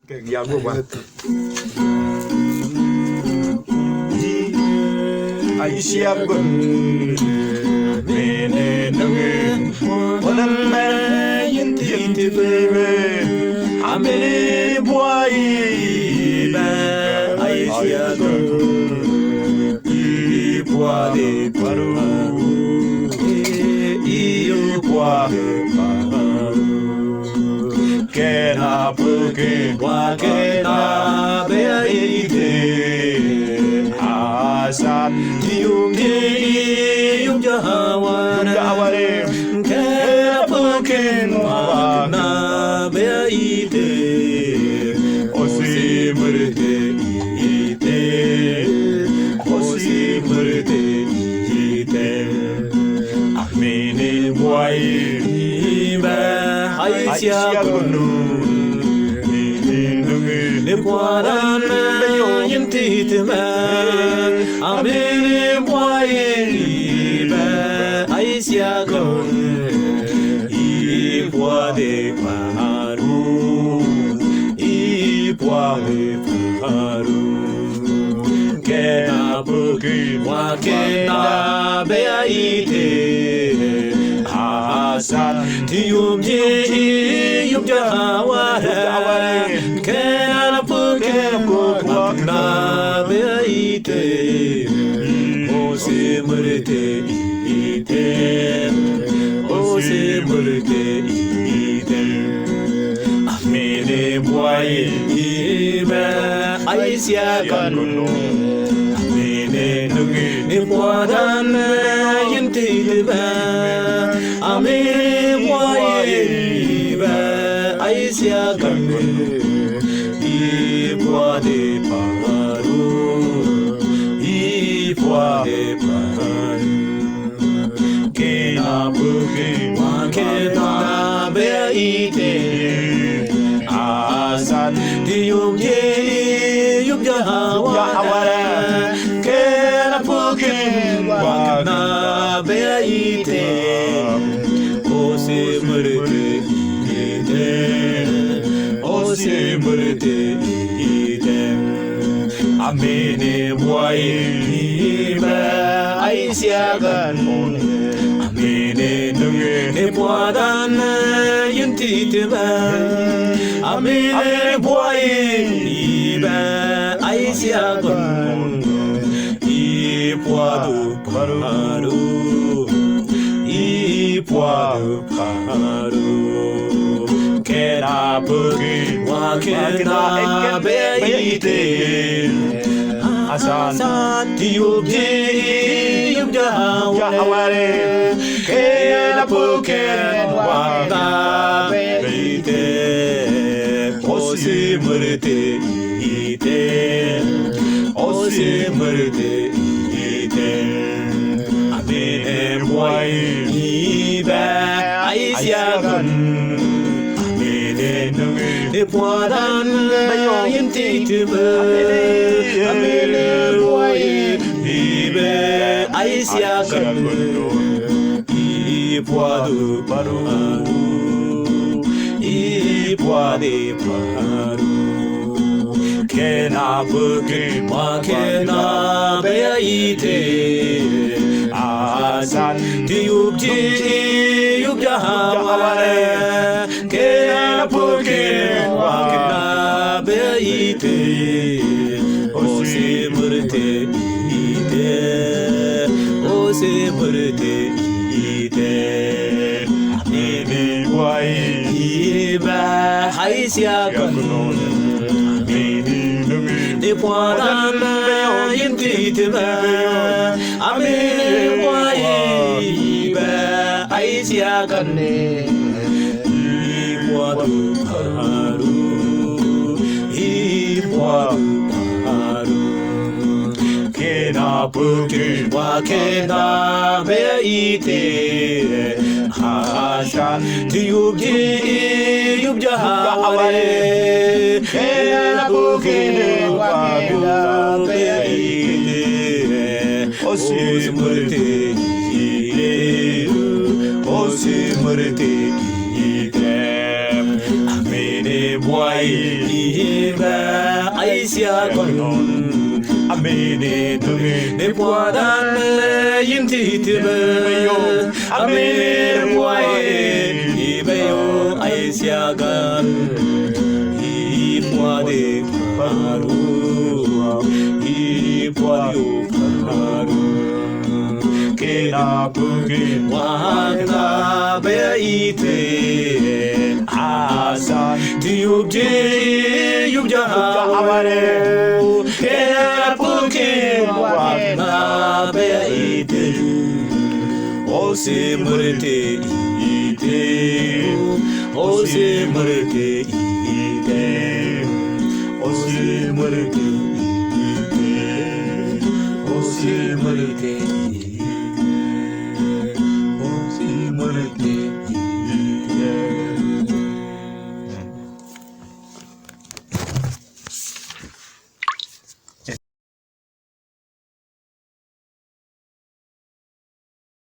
Yagoba. Aisha gun mene nungu onan me yinti bebe amene boy ba Aisha gun i boade paru i boade paru kena puke wakena beide asan dium jahaware kena puke wakena beide osi murte ite osi murte ite amene boy ba Aisha gunu ne kwaran yinti tma amene boye ba Aisha gunu I boade paru kena buki wakena beite asan tium jahaware kena buki wakena beite osi murte ite amene boye ibe Aisha kanu amene nugi ne bodan yinti ba amene boye ibe Aisha kanu I boade paru kena buki wakena beite asan dium jahaware kena buki wakena beite osi murte ite amene boy ba Aisha ganu amene nungu ne bodan yinti tma amene boy ba Aisha ganu I boadu paru kena buki wakena beite asan tium jahaware kena buki wakena beite osi murte ite amene boy ba Aisha ganu ne bodan yinti tma amene boye ibe Aisha ganu I boadu paru kena buki wakena beite asan tium jahaware kena buki wakena beite osi murte ite amene boy ba Aisha ganu ne bodan yinti tma amene boye ba Aisha ganu I boadu paru kena buki wakena beite asan tium jahaware kena buki wakena beite osi murte ite amene boy iba aisia konon amene tume ne poada yinti tibe amene boy iba yo aisia gan ipoade paru ipoade paru kena puke wanga beite asa diubje yubja amare kena puke wanga beite ose murte ite ose murte ite ose murte ite ose murte